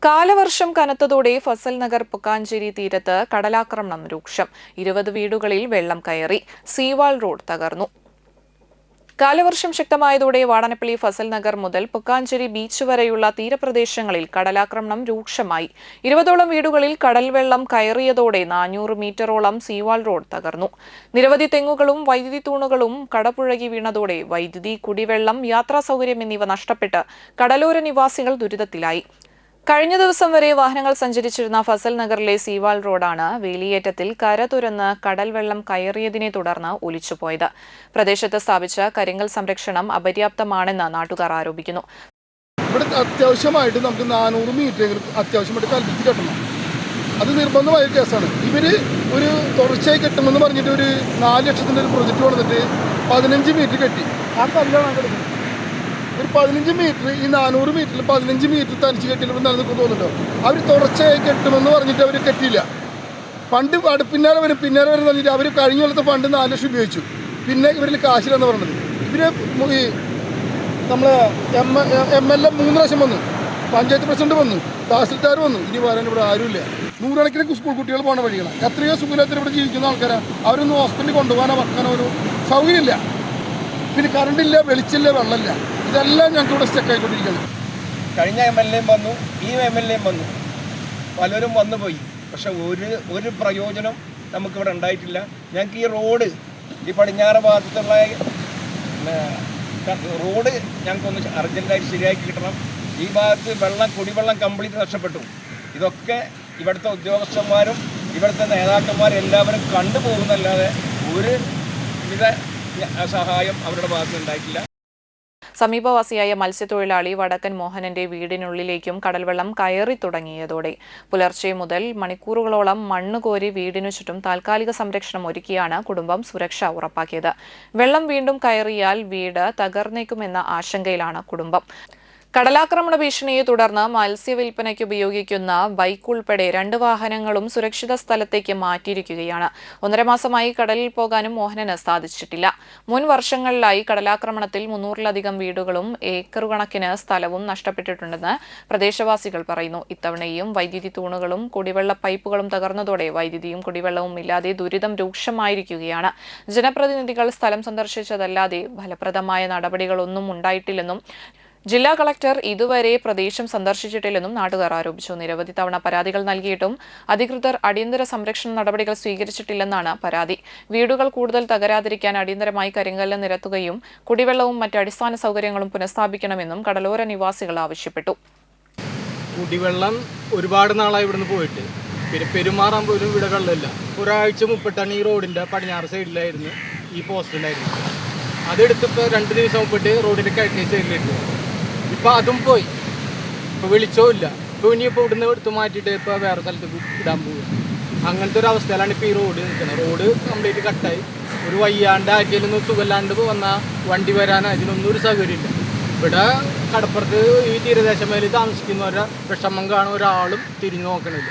കാലവർഷം കനത്തതോടെ ഫസൽ നഗർ പുക്കാഞ്ചേരി തീരത്ത് കടലാക്രമണം രൂക്ഷം. 20 വീടുകളിൽ വെള്ളം കയറി. സീവാൾ റോഡ് തകർന്നു. കാലവർഷം ശക്തമായതോടെ വാടനപ്പള്ളി ഫസൽ നഗർ മുതൽ പുക്കാഞ്ചേരി ബീച്ച് വരെയുള്ള തീരപ്രദേശങ്ങളിൽ കടലാക്രമണം രൂക്ഷമായി. 20ഓളം വീടുകളിൽ കടൽവെള്ളം കയറിയതോടെ 400 മീറ്ററോളം സീവാൾ റോഡ് തകർന്നു. നിരവധി തെങ്ങുകളും വൈദ്യുതി തൂണുകളും കടപുഴകി വീണതോടെ വൈദ്യുതി, കുടിവെള്ളം, യാത്രാ സൗകര്യം എന്നിവ നഷ്ടപ്പെട്ട് കടലോര നിവാസികൾ ദുരിതത്തിലായി. കഴിഞ്ഞ ദിവസം വരെ വാഹനങ്ങൾ സഞ്ചരിച്ചിരുന്ന ഫസൽ നഗറിലെ സീവാൾ റോഡാണ് വേലിയേറ്റത്തിൽ കര തുരന്ന് കടൽ വെള്ളം കയറിയതിനെ തുടർന്ന് ഒലിച്ചുപോയത്. പ്രദേശത്ത് സ്ഥാപിച്ച കരിങ്കൽ സംരക്ഷണം അപര്യാപ്തമാണെന്ന് നാട്ടുകാർ ആരോപിക്കുന്നു. ഇവിടെ അത്യാവശ്യമായിട്ട് നമുക്ക് 400 മീറ്ററെങ്കിലും അത്യാവശ്യമായിട്ട് കൽപ്പിച്ച് കെട്ടണം. അത് നിർബന്ധമായ കേസാണ്. ഇവര് ഒരു തുടർച്ചയായി കെട്ടുമെന്ന് പറഞ്ഞിട്ട് ഒരു 4 ലക്ഷത്തിൻ്റെ ഒരു പ്രൊജക്റ്റ് കൊടുത്തിട്ട് 15 മീറ്റർ കെട്ടി. ആ കല്ലാണ് കിടക്കുന്നത്. ഒരു 15 മീറ്റർ, ഈ 400 മീറ്ററിൽ 15 മീറ്റർ തനിച്ച് കെട്ടിയിട്ട് നിലനിൽക്കും തോന്നുന്നുണ്ടോ? അവർ തുടർച്ചയായി കെട്ടുമെന്ന് പറഞ്ഞിട്ട് അവർ കെട്ടിയില്ല. ഫണ്ട് പിന്നാലെ വരും പറഞ്ഞിട്ട് അവർ കഴിഞ്ഞ കൊല്ലത്തെ ഫണ്ട് 4 ലക്ഷം ഉപയോഗിച്ചു. പിന്നെ ഇവരിൽ കാശിലെന്ന് പറഞ്ഞത്. ഇവര് ഈ നമ്മളെ MLA 3 പ്രാവശ്യം വന്നു, പഞ്ചായത്ത് പ്രസിഡന്റ് വന്നു, തഹസിൽദാർ വന്നു. ഇനി വരാൻ ഇവിടെ ആരുമില്ല. 100 കണക്കിന് സ്കൂൾ കുട്ടികൾ പോകണ വഴികളാണ്. എത്രയോ സുഖമില്ലാത്ത ഇവിടെ ജീവിക്കുന്ന ആൾക്കാരാണ്. അവരൊന്നും ഹോസ്പിറ്റലിൽ കൊണ്ടുപോകാനോ വെക്കാനോ ഒരു സൗകര്യമില്ല. പിന്നെ കറണ്ടില്ല, വെളിച്ചില്ല, വെള്ളമില്ല. ഇതെല്ലാം ഞങ്ങൾക്ക് ഇവിടെ സ്റ്റക്കായിക്കൊണ്ടിരിക്കുന്നത്. കഴിഞ്ഞ MLA വന്നു, ഈ MLA വന്നു, പലരും വന്നു പോയി. പക്ഷെ ഒരു പ്രയോജനം നമുക്കിവിടെ ഉണ്ടായിട്ടില്ല. ഞങ്ങൾക്ക് ഈ റോഡ്, ഈ പടിഞ്ഞാറ് ഭാഗത്തുള്ള റോഡ് ഞങ്ങൾക്കൊന്ന് അർജൻറ്റായിട്ട് ശരിയാക്കി കിട്ടണം. ഈ ഭാഗത്ത് കുടിവെള്ളം കംപ്ലീറ്റ് നഷ്ടപ്പെട്ടു. ഇതൊക്കെ ഇവിടുത്തെ ഉദ്യോഗസ്ഥന്മാരും ഇവിടുത്തെ നേതാക്കന്മാരും എല്ലാവരും കണ്ടുപോകുന്നല്ലാതെ ഒരു വിധ സഹായം അവരുടെ ഭാഗത്ത് ഉണ്ടായിട്ടില്ല. സമീപവാസിയായ മത്സ്യത്തൊഴിലാളി വടക്കൻ മോഹനന്റെ വീടിനുള്ളിലേക്കും കടൽവെള്ളം കയറി തുടങ്ങിയതോടെ പുലർച്ചെ മുതൽ മണിക്കൂറുകളോളം മണ്ണ് കോരി വീടിനു ചുറ്റും താൽക്കാലിക സംരക്ഷണം ഒരുക്കിയാണ് കുടുംബം സുരക്ഷ ഉറപ്പാക്കിയത്. വെള്ളം വീണ്ടും കയറിയാൽ വീട് തകർന്നേക്കുമെന്ന ആശങ്കയിലാണ് കുടുംബം. കടലാക്രമണ ഭീഷണിയെ തുടർന്ന് മത്സ്യവില്പനയ്ക്ക് ഉപയോഗിക്കുന്ന ബൈക്ക് ഉൾപ്പെടെ 2 വാഹനങ്ങളും സുരക്ഷിത സ്ഥലത്തേക്ക് മാറ്റിയിരിക്കുകയാണ്. 1.5 മാസമായി കടലിൽ പോകാനും മോഹനന് സാധിച്ചിട്ടില്ല. മുൻ വർഷങ്ങളിലായി കടലാക്രമണത്തിൽ 300-ലധികം വീടുകളും ഏക്കറുകണക്കിന് സ്ഥലവും നഷ്ടപ്പെട്ടിട്ടുണ്ടെന്ന് പ്രദേശവാസികൾ പറയുന്നു. ഇത്തവണയും വൈദ്യുതി തൂണുകളും കുടിവെള്ള പൈപ്പുകളും തകർന്നതോടെ വൈദ്യുതിയും കുടിവെള്ളവും ഇല്ലാതെ ദുരിതം രൂക്ഷമായിരിക്കുകയാണ്. ജനപ്രതിനിധികൾ സ്ഥലം സന്ദർശിച്ചതല്ലാതെ ഫലപ്രദമായ നടപടികളൊന്നും ഉണ്ടായിട്ടില്ലെന്നും ജില്ലാ കളക്ടർ ഇതുവരെ പ്രദേശം സന്ദർശിച്ചിട്ടില്ലെന്നും നാട്ടുകാർ ആരോപിച്ചു. നിരവധി തവണ പരാതികൾ നൽകിയിട്ടും അധികൃതർ അടിയന്തര സംരക്ഷണ നടപടികൾ സ്വീകരിച്ചിട്ടില്ലെന്നാണ് പരാതി. വീടുകൾ കൂടുതൽ തകരാതിരിക്കാൻ അടിയന്തരമായി കരിങ്കല്ല് നിരത്തുകയും കുടിവെള്ളവും മറ്റ് അടിസ്ഥാന സൗകര്യങ്ങളും പുനഃസ്ഥാപിക്കണമെന്നും കടലോര നിവാസികൾ ആവശ്യപ്പെട്ടു. കുടിവെള്ളം ഒരുപാട് നാളായി ഇവിടുന്ന് പോയിട്ട്, പിന്നെ പെരുമാറാൻ പോലും ഇവിടെ വെള്ളമില്ല. ഒരാഴ്ച മുപ്പിട്ടാണ് ഈ റോഡിൻ്റെ പടിഞ്ഞാറ് സൈഡിലായിരുന്നു ഈ പോസ്റ്റിലായിരുന്നു. അതെടുത്തിപ്പോൾ 2 ദിവസം മുമ്പിട്ട് റോഡിൻ്റെ കിഴക്കേ സൈഡിലിട്ടു. ഇപ്പോൾ അതും പോയി. ഇപ്പോൾ വെളിച്ചവും ഇല്ല. ഇപ്പോൾ ഇനിയിപ്പോൾ ഇവിടുന്ന് എടുത്ത് മാറ്റിയിട്ട് ഇപ്പോൾ വേറെ സ്ഥലത്ത് ഇടാൻ പോകും. അങ്ങനത്തെ ഒരു അവസ്ഥയിലാണ് ഇപ്പോൾ ഈ റോഡ് നിൽക്കുന്നത്. റോഡ് കംപ്ലീറ്റ് കട്ടായി. ഒരു വയ്യാണ്ട് ആക്കിയാലൊന്നും സുഖമില്ലാണ്ട് വന്നാൽ വണ്ടി വരാൻ അതിനൊന്നും ഒരു സൗകര്യമില്ല. ഇവിടെ കടപ്പുറത്ത് ഈ തീരദേശ മേഖലയിൽ താമസിക്കുന്നവരുടെ വിഷമം കാണാൻ ഒരാളും തിരിഞ്ഞു നോക്കണില്ല.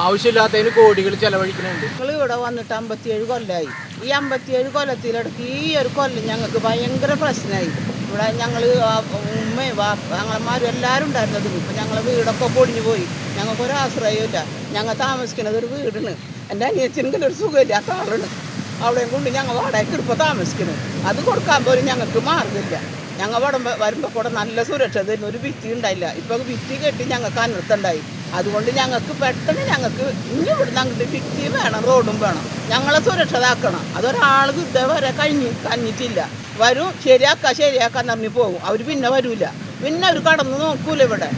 ആവശ്യമില്ലാത്തതിന് കോടികൾ ചെലവഴിക്കുന്നുണ്ട്. ഞങ്ങൾ ഇവിടെ വന്നിട്ട് 57 കൊല്ലമായി. ഈ 57 കൊല്ലത്തിലെടുത്ത് ഈ ഒരു കൊല്ലം ഞങ്ങൾക്ക് ഭയങ്കര പ്രശ്നമായി. ഇവിടെ ഞങ്ങൾ ഉമ്മയും ഞങ്ങളമാരും എല്ലാവരും ഉണ്ടായിരുന്നത്. ഇപ്പം ഞങ്ങളെ വീടൊക്കെ പൊടിഞ്ഞു പോയി. ഞങ്ങൾക്കൊരു ആശ്രയമില്ല. ഞങ്ങൾ താമസിക്കുന്നത് ഒരു വീടിന്. എൻ്റെ അനിയത്തിനും ഒരു സുഖമില്ലാത്ത ആളാണ്. അവിടെയും കൊണ്ട് ഞങ്ങൾ വാടകയ്ക്ക് ഇപ്പോൾ താമസിക്കുന്നത്. അത് കൊടുക്കാൻ പോലും ഞങ്ങൾക്ക് മാർഗമില്ല. ഞങ്ങൾ വരുമ്പോൾ കൂടെ നല്ല സുരക്ഷ തരുന്ന ഒരു ഭിത്തി ഉണ്ടായില്ല. ഇപ്പോൾ ഭിത്തി കെട്ടി ഞങ്ങൾക്ക് അനർത്ഥമുണ്ടായി. അതുകൊണ്ട് ഞങ്ങൾക്ക് പെട്ടെന്ന് ഞങ്ങൾക്ക് ഇനി ഇവിടുന്ന് അങ്ങോട്ട് ഭിത്തി വേണം, റോഡും വേണം. ഞങ്ങളെ സുരക്ഷിതാക്കണം. അതൊരാൾ ഇതേവരെ കഴിഞ്ഞിട്ടില്ല. വരും ശരിയാക്കാൻ പറഞ്ഞു പോകും. അവർ പിന്നെ വരില്ല. പിന്നെ അവർ കടന്ന് നോക്കൂല ഇവിടെ.